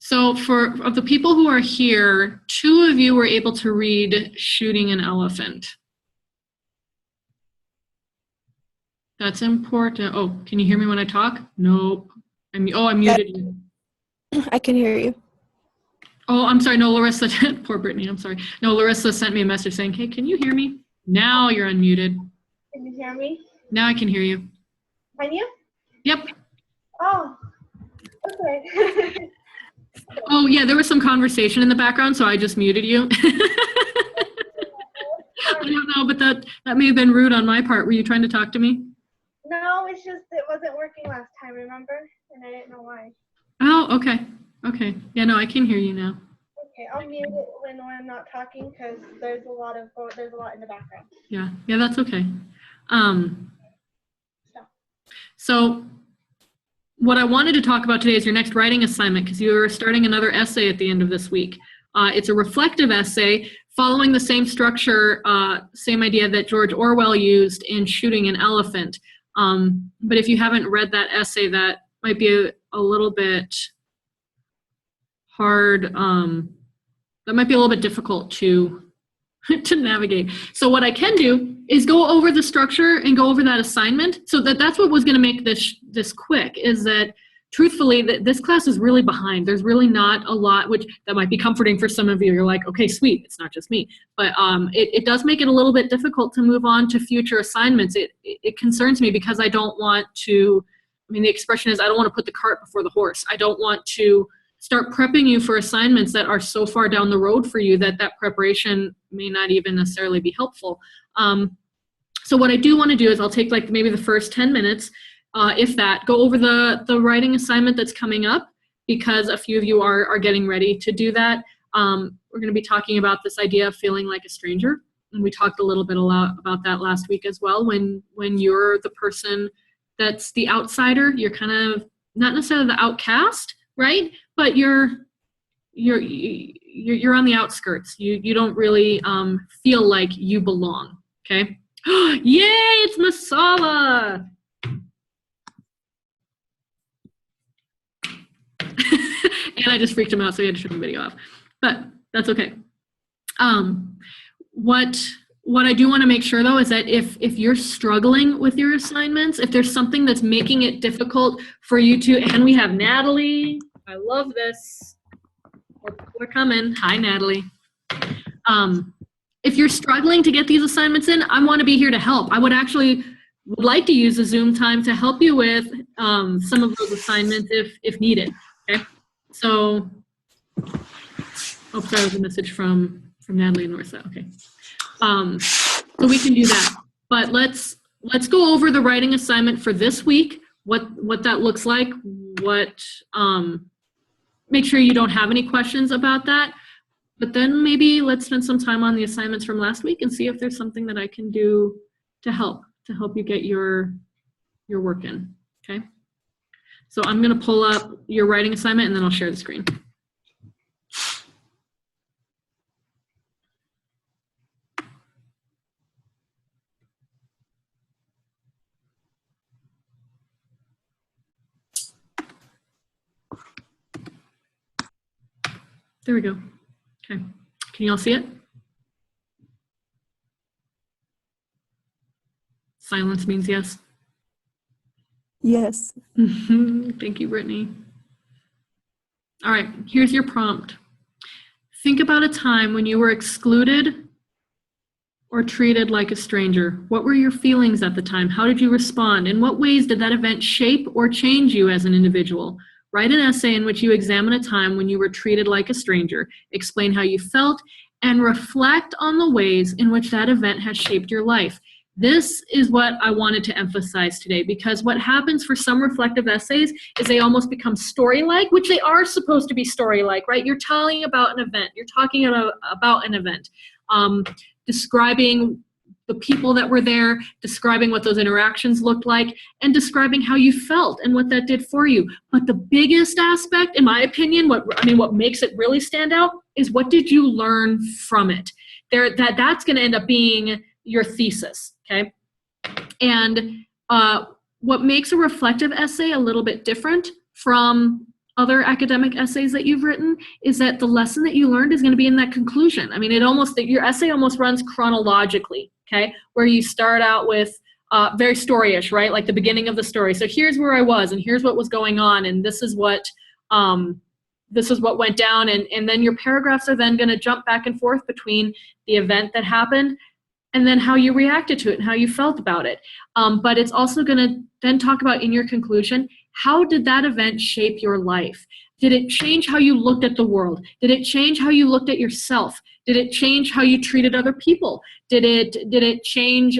So of the people who are here, 2 of you were able to read Shooting an Elephant. That's important. Oh, can you hear me when I talk? Nope. I muted you. I can hear you. Oh, I'm sorry. No, Larissa, poor Brittany, I'm sorry. No, Larissa sent me a message saying, hey, can you hear me? Now you're unmuted. Can you hear me? Now I can hear you. Can you? Yep. Oh, okay. Oh, yeah, there was some conversation in the background, so I just muted you. I don't know, but that may have been rude on my part. Were you trying to talk to me? No, it's just it wasn't working last time, remember? And I didn't know why. Oh, okay. Okay. Yeah, no, I can hear you now. Okay, I'll mute it when I'm not talking because there's a lot in the background. Yeah, that's okay. So. So what I wanted to talk about today is your next writing assignment, because you are starting another essay at the end of this week. It's a reflective essay following the same structure, same idea that George Orwell used in Shooting an Elephant. But if you haven't read that essay, that might be a little bit hard. That might be a little bit difficult to navigate. So what I can do is go over the structure and go over that assignment. So that's what was going to make this quick, is that truthfully this class is really behind. There's really not a lot, which that might be comforting for some of you. You're like, okay, sweet, it's not just me. But it does make it a little bit difficult to move on to future assignments. It concerns me because I don't want to, the expression is I don't want to put the cart before the horse. I don't want to start prepping you for assignments that are so far down the road for you that preparation may not even necessarily be helpful. So what I do want to do is I'll take like maybe the first 10 minutes, if that, go over the writing assignment that's coming up, because a few of you are getting ready to do that. We're going to be talking about this idea of feeling like a stranger. And we talked a little bit about that last week as well. When you're the person that's the outsider, you're kind of not necessarily the outcast, right? But you're on the outskirts. You don't really feel like you belong. Okay. Yay! It's Masala. And I just freaked him out, so he had to turn the video off. But that's okay. What I do want to make sure though is that if you're struggling with your assignments, if there's something that's making it difficult for you to, and we have Natalie. I love this. We're coming. Hi, Natalie. If you're struggling to get these assignments in, I want to be here to help. I would like to use the Zoom time to help you with some of those assignments if needed. Okay. So, oh, sorry, was a message from Natalie and Norsa. Okay. So we can do that. But let's go over the writing assignment for this week. What that looks like. Make sure you don't have any questions about that. But then maybe let's spend some time on the assignments from last week and see if there's something that I can do to help you get your work in, okay? So I'm gonna pull up your writing assignment and then I'll share the screen. There we go. Okay. Can you all see it? Silence means yes. Yes. Thank you, Brittany. All right, here's your prompt. Think about a time when you were excluded or treated like a stranger. What were your feelings at the time? How did you respond? In what ways did that event shape or change you as an individual? Write an essay in which you examine a time when you were treated like a stranger, explain how you felt, and reflect on the ways in which that event has shaped your life. This is what I wanted to emphasize today, because what happens for some reflective essays is they almost become story-like, which they are supposed to be story-like, right? You're telling about an event. You're talking about an event, describing the people that were there, describing what those interactions looked like, and describing how you felt and what that did for you. But the biggest aspect, in my opinion, what makes it really stand out is what did you learn from it? That's going to end up being your thesis, okay? And what makes a reflective essay a little bit different from other academic essays that you've written is that the lesson that you learned is going to be in that conclusion. I mean, your essay almost runs chronologically, okay? Where you start out with very storyish, right? Like the beginning of the story. So here's where I was, and here's what was going on, and this is what went down, and then your paragraphs are then going to jump back and forth between the event that happened and then how you reacted to it and how you felt about it. But it's also going to then talk about in your conclusion, how did that event shape your life? Did it change how you looked at the world? Did it change how you looked at yourself? Did it change how you treated other people? Did it change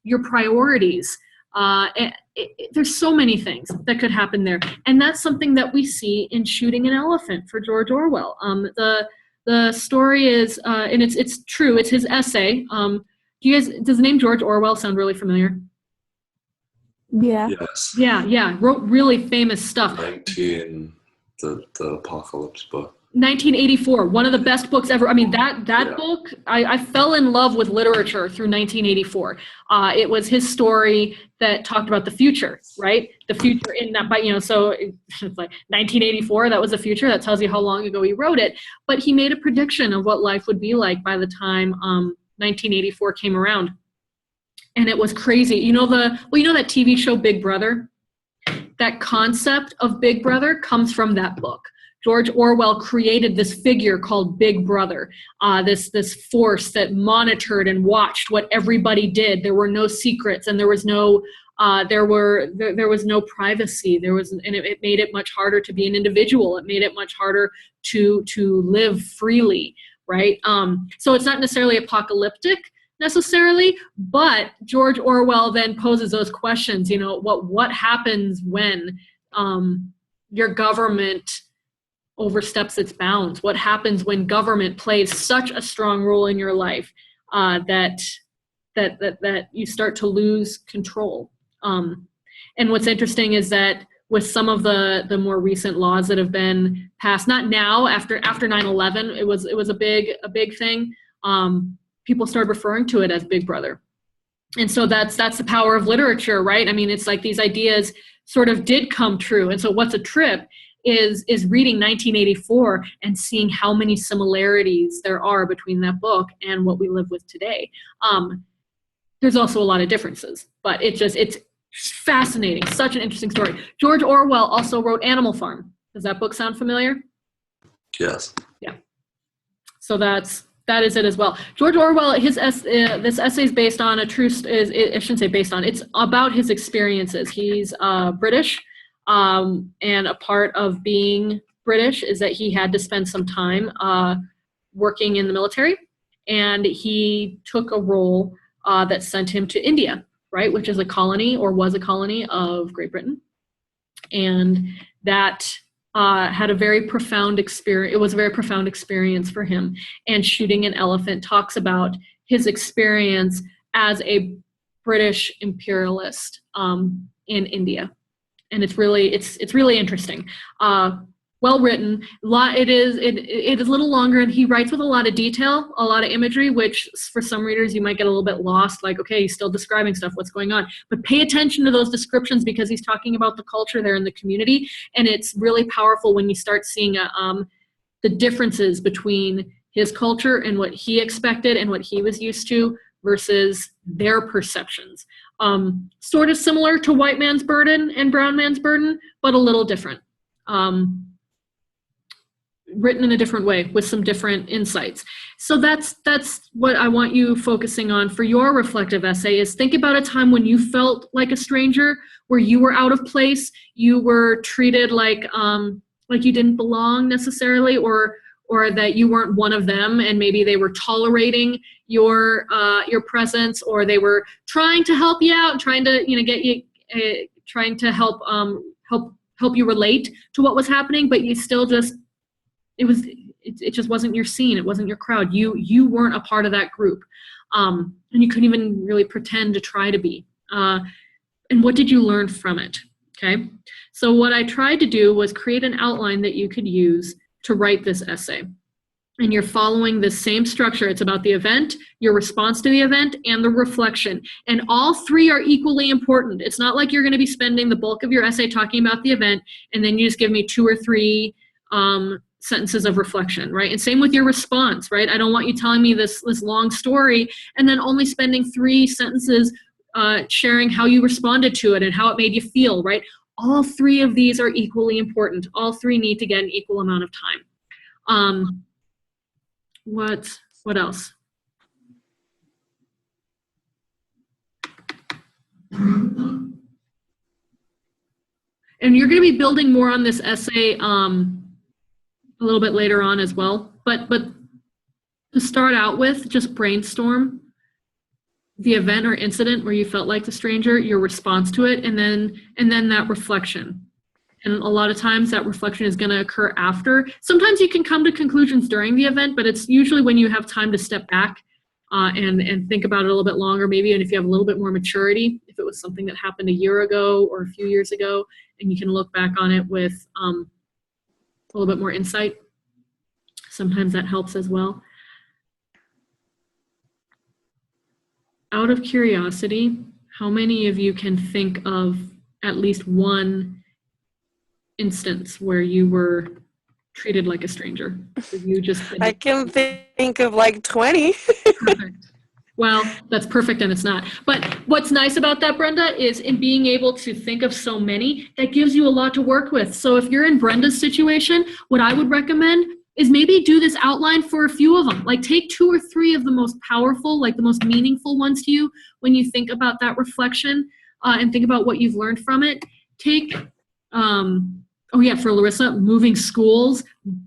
your priorities? There's so many things that could happen there. And that's something that we see in Shooting an Elephant for George Orwell. The story is, and it's true, it's his essay. Does the name George Orwell sound really familiar? Yeah. Yes. Yeah. Wrote really famous stuff. The Apocalypse book. 1984, one of the best books ever. I mean, that book, I fell in love with literature through 1984. It was his story that talked about the future, right? The future in that, but so it's like 1984, that was the future. That tells you how long ago he wrote it. But he made a prediction of what life would be like by the time 1984 came around. And it was crazy. You know that TV show Big Brother? That concept of Big Brother comes from that book. George Orwell created this figure called Big Brother, this force that monitored and watched what everybody did. There were no secrets, and there was no privacy. And it made it much harder to be an individual. It made it much harder to live freely, right? So it's not necessarily apocalyptic necessarily, but George Orwell then poses those questions. What happens when your government oversteps its bounds? What happens when government plays such a strong role in your life that you start to lose control? And what's interesting is that with some of the more recent laws that have been passed, not now, after 9/11, it was a big thing. People started referring to it as Big Brother. And so that's the power of literature, right? I mean, it's like these ideas sort of did come true. And so what's a trip is reading 1984 and seeing how many similarities there are between that book and what we live with today. There's also a lot of differences, but it's fascinating. Such an interesting story. George Orwell also wrote Animal Farm. Does that book sound familiar? Yes. Yeah. So that is it as well. George Orwell, this essay is based on I shouldn't say based on, it's about his experiences. He's British. And a part of being British is that he had to spend some time working in the military, and he took a role that sent him to India, right, which is a colony or was a colony of Great Britain. And that had a very profound experience. It was a very profound experience for him. And Shooting an Elephant talks about his experience as a British imperialist in India. And it's really interesting. Well written. It is a little longer, and he writes with a lot of detail, a lot of imagery, which for some readers you might get a little bit lost. Like, okay, he's still describing stuff. What's going on? But pay attention to those descriptions because he's talking about the culture there in the community, and it's really powerful when you start seeing the differences between his culture and what he expected and what he was used to versus their perceptions. Sort of similar to White Man's Burden and Brown Man's Burden, but a little different. Written in a different way with some different insights. So that's what I want you focusing on for your reflective essay is think about a time when you felt like a stranger, where you were out of place, you were treated like you didn't belong necessarily, or that you weren't one of them, and maybe they were tolerating your presence, or they were trying to help you out, trying to get you, trying to help you relate to what was happening, but you still just it just wasn't your scene, it wasn't your crowd. You weren't a part of that group, and you couldn't even really pretend to try to be. And what did you learn from it? Okay, so what I tried to do was create an outline that you could use to write this essay. and you're following the same structure. It's about the event, your response to the event, and the reflection. And all three are equally important. It's not like you're going to be spending the bulk of your essay talking about the event, and then you just give me 2 or 3 sentences of reflection, right? And same with your response, right? I don't want you telling me this long story and then only spending 3 sentences sharing how you responded to it and how it made you feel, right? All 3 of these are equally important. All 3 need to get an equal amount of time. What else? And you're going to be building more on this essay a little bit later on as well. But to start out with, just brainstorm the event or incident where you felt like the stranger, your response to it, and then that reflection. And a lot of times that reflection is going to occur after. Sometimes you can come to conclusions during the event, but it's usually when you have time to step back and think about it a little bit longer, maybe, and if you have a little bit more maturity, if it was something that happened a year ago or a few years ago, and you can look back on it with a little bit more insight. Sometimes that helps as well. Out of curiosity, how many of you can think of at least one instance where you were treated like a stranger? You just I can think of like 20. Perfect. Well, that's perfect and it's not. But what's nice about that, Brenda, is in being able to think of so many, that gives you a lot to work with. So if you're in Brenda's situation, what I would recommend is maybe do this outline for a few of them. Like take 2 or 3 of the most powerful, like the most meaningful ones to you when you think about that reflection and think about what you've learned from it. Take, oh yeah, for Larissa, moving schools,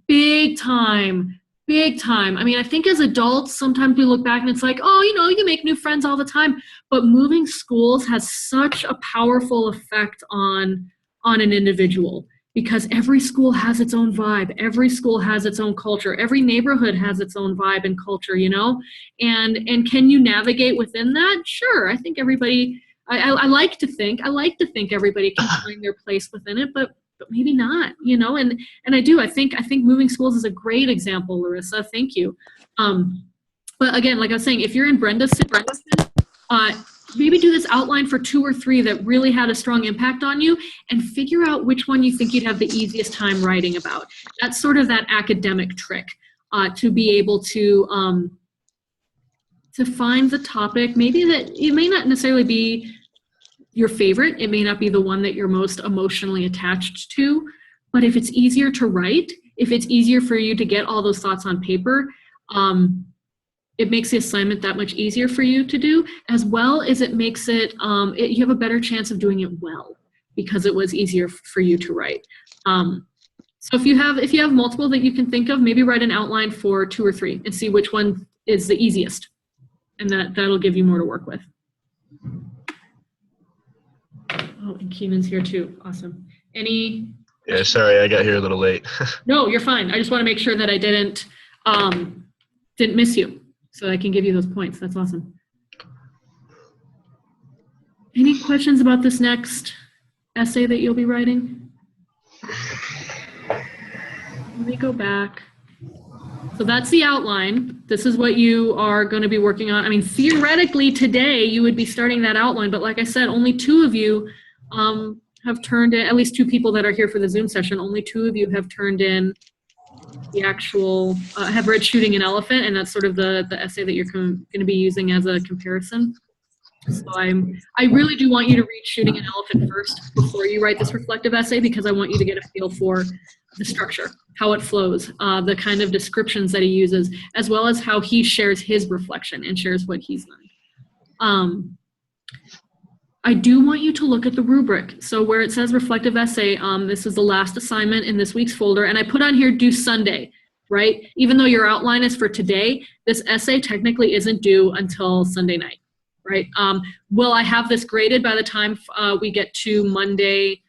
big time. Big time. I mean, I think as adults, sometimes we look back and it's like, oh, you make new friends all the time. But moving schools has such a powerful effect on an individual because every school has its own vibe. Every school has its own culture. Every neighborhood has its own vibe and culture, And can you navigate within that? Sure. I think everybody, I like to think everybody can find their place within it, but maybe not, and I think moving schools is a great example, Larissa. Thank you. But again, like I was saying, if you're in Brenda's situation, maybe do this outline for 2 or 3 that really had a strong impact on you and figure out which one you think you'd have the easiest time writing about. That's sort of that academic trick to be able to find the topic, maybe that it may not necessarily be your favorite. It may not be the one that you're most emotionally attached to, but if it's easier to write, if it's easier for you to get all those thoughts on paper, it makes the assignment that much easier for you to do, as well as it makes it, you have a better chance of doing it well because it was easier for you to write. So if you have multiple that you can think of, maybe write an outline for 2 or 3 and see which one is the easiest, and that'll give you more to work with. Oh, and Keenan's here too. Awesome. Yeah, sorry, I got here a little late. No, you're fine. I just want to make sure that I didn't miss you, so I can give you those points. That's awesome. Any questions about this next essay that you'll be writing? Let me go back. So that's the outline. This is what you are going to be working on. I mean, theoretically today you would be starting that outline, but like I said, only 2 of you have turned in, at least 2 people that are here for the Zoom session, only 2 of you have turned in the actual, have read Shooting an Elephant, and that's sort of the essay that you're going to be using as a comparison. So I really do want you to read Shooting an Elephant first before you write this reflective essay, because I want you to get a feel for the structure, how it flows, the kind of descriptions that he uses, as well as how he shares his reflection and shares what he's learned. I do want you to look at the rubric. So where it says reflective essay, this is the last assignment in this week's folder, and I put on here due Sunday, right? Even though your outline is for today, this essay technically isn't due until Sunday night, right? Will I have this graded by the time we get to Monday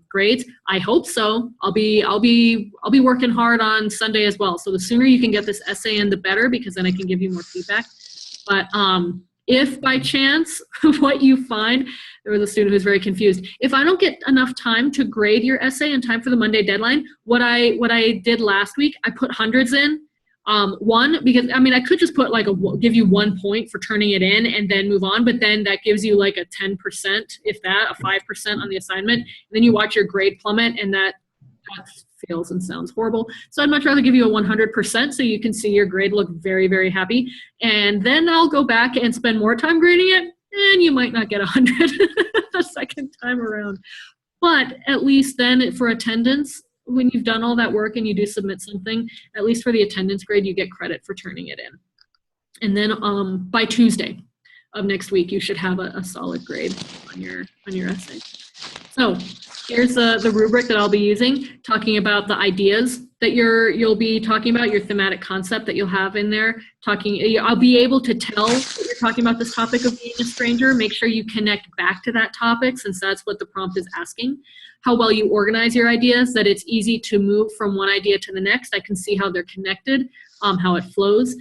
grades? I hope so. I'll be working hard on Sunday as well. So the sooner you can get this essay in, the better, because then I can give you more feedback. But if by chance what you find, there was a student who was very confused. If I don't get enough time to grade your essay in time for the Monday deadline, what I did last week, I put hundreds in One, because I mean, I could just put like give you 1 point for turning it in and then move on, but then that gives you like a 10%, if that, a 5% on the assignment. And then you watch your grade plummet, and that feels and sounds horrible. So I'd much rather give you a 100% so you can see your grade look very, very happy. And then I'll go back and spend more time grading it, and you might not get 100 the second time around. But at least then for attendance, when you've done all that work and you do submit something, at least for the attendance grade, you get credit for turning it in. And then by Tuesday of next week, you should have a solid grade on your essay. So here's the rubric that I'll be using, talking about the ideas that you'll be talking about, your thematic concept that you'll have in there. I'll be able to tell that you're talking about this topic of being a stranger. Make sure you connect back to that topic, since that's what the prompt is asking. How well you organize your ideas, that it's easy to move from one idea to the next. I can see how they're connected, how it flows.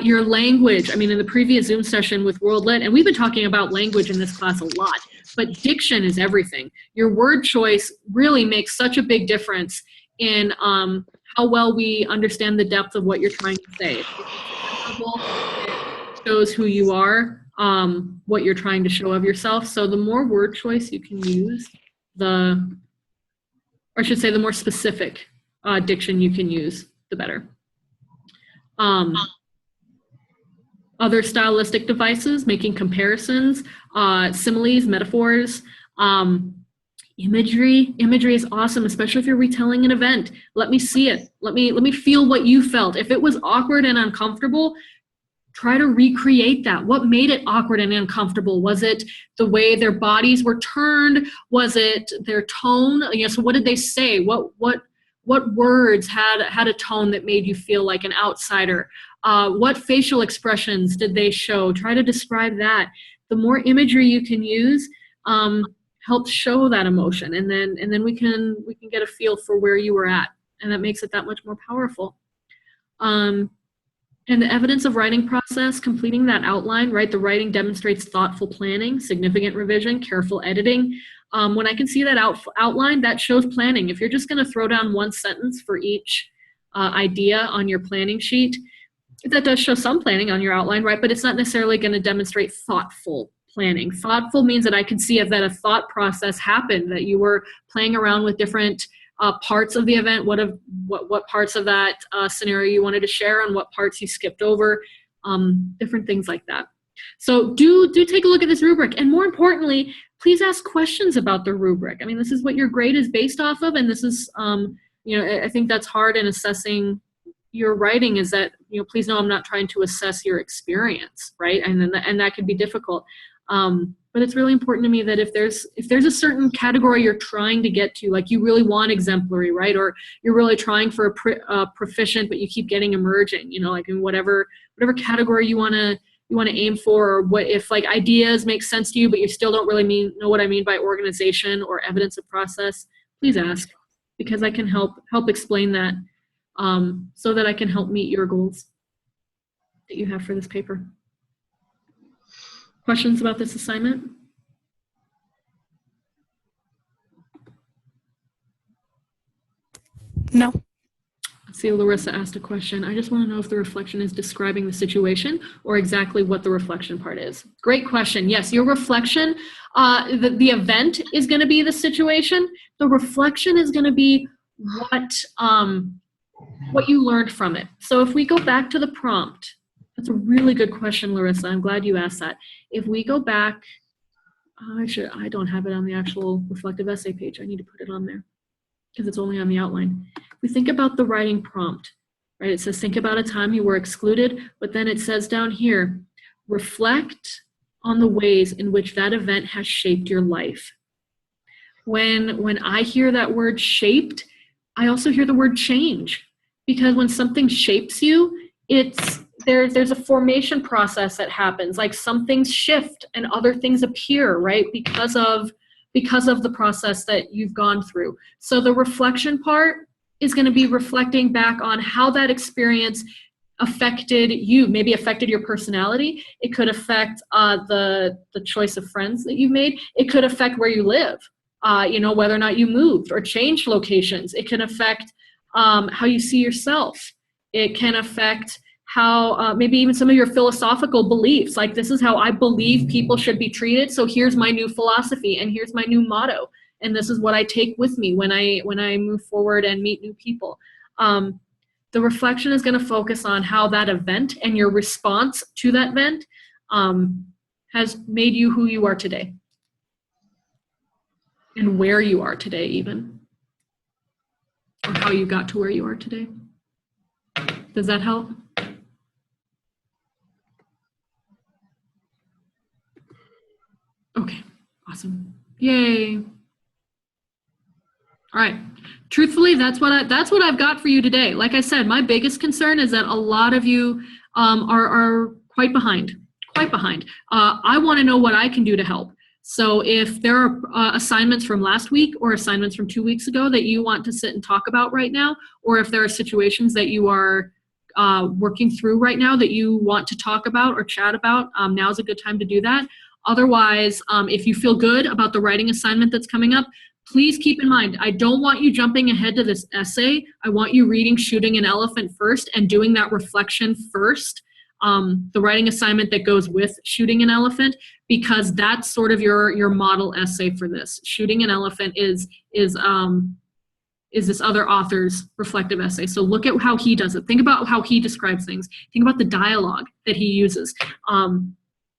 Your language, I mean, in the previous Zoom session with World Lit, and we've been talking about language in this class a lot, but diction is everything. Your word choice really makes such a big difference in how well we understand the depth of what you're trying to say. If it's memorable, it shows who you are, what you're trying to show of yourself. So the more word choice you can use, the more specific diction you can use, the better. Other stylistic devices, making comparisons, similes, metaphors, imagery. Imagery is awesome, especially if you're retelling an event. Let me see it. Let me feel what you felt. If it was awkward and uncomfortable, try to recreate that. What made it awkward and uncomfortable? Was it the way their bodies were turned? Was it their tone? So what did they say? What words had a tone that made you feel like an outsider? What facial expressions did they show? Try to describe that. The more imagery you can use helps show that emotion, and then we can get a feel for where you were at, and that makes it that much more powerful. And the evidence of writing process, completing that outline, right? The writing demonstrates thoughtful planning, significant revision, careful editing. When I can see that outline, that shows planning. If you're just going to throw down one sentence for each idea on your planning sheet, that does show some planning on your outline, right? But it's not necessarily going to demonstrate thoughtful planning. Thoughtful means that I can see that a thought process happened, that you were playing around with different parts of the event, what parts of that scenario you wanted to share and what parts you skipped over, different things like that. So do take a look at this rubric, and more importantly, please ask questions about the rubric. I mean, this is what your grade is based off of, and this is, I think that's hard in assessing your writing, is that, please know I'm not trying to assess your experience, right? And that can be difficult. But it's really important to me that if there's a certain category you're trying to get to, like you really want exemplary, right? Or you're really trying for a proficient, but you keep getting emerging, like in whatever category you want to aim for, or what if like ideas make sense to you, but you still don't really know what I mean by organization or evidence of process, please ask, because I can help explain that, so that I can help meet your goals that you have for this paper. Questions about this assignment? No. Let's see, Larissa asked a question. I just want to know if the reflection is describing the situation or exactly what the reflection part is. Great question. Yes, your reflection, the event is going to be the situation. The reflection is going to be what you learned from it. So if we go back to the prompt, that's a really good question, Larissa. I'm glad you asked that. If we go back, I don't have it on the actual reflective essay page. I need to put it on there because it's only on the outline. If we think about the writing prompt, right? It says, think about a time you were excluded, but then it says down here, reflect on the ways in which that event has shaped your life. When I hear that word shaped, I also hear the word change, because when something shapes you, there's a formation process that happens, like some things shift and other things appear, right? Because of the process that you've gone through. So the reflection part is going to be reflecting back on how that experience affected you, maybe affected your personality. It could affect the choice of friends that you've made. It could affect where you live, whether or not you moved or changed locations. It can affect how you see yourself. It can affect how maybe even some of your philosophical beliefs, like this is how I believe people should be treated, so here's my new philosophy and here's my new motto, and this is what I take with me when I move forward and meet new people. The reflection is going to focus on how that event and your response to that event has made you who you are today and where you are today even, or how you got to where you are today. Does that help? Okay, awesome. Yay. All right. Truthfully, that's what I've got for you today. Like I said, my biggest concern is that a lot of you are quite behind. I want to know what I can do to help. So if there are assignments from last week or assignments from 2 weeks ago that you want to sit and talk about right now, or if there are situations that you are working through right now that you want to talk about or chat about, now's a good time to do that. Otherwise, if you feel good about the writing assignment that's coming up, please keep in mind, I don't want you jumping ahead to this essay. I want you reading Shooting an Elephant first and doing that reflection first, the writing assignment that goes with Shooting an Elephant, because that's sort of your model essay for this. Shooting an Elephant is this other author's reflective essay. So look at how he does it. Think about how he describes things. Think about the dialogue that he uses.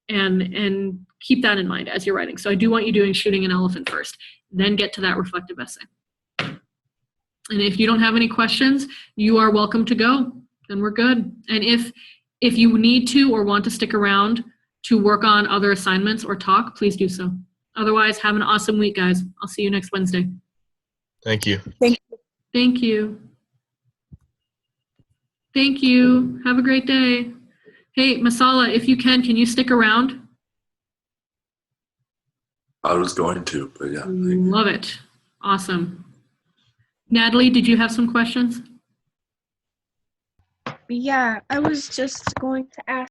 And keep that in mind as you're writing. So I do want you doing Shooting an Elephant first, then get to that reflective essay. And if you don't have any questions, you are welcome to go. Then we're good. And if you need to or want to stick around to work on other assignments or talk, please do so. Otherwise, have an awesome week, guys. I'll see you next Wednesday. Thank you. Thank you. Thank you. Have a great day. Hey, Masala, if you can you stick around? I was going to, but yeah. Love it. Awesome. Natalie, did you have some questions? Yeah, I was just going to ask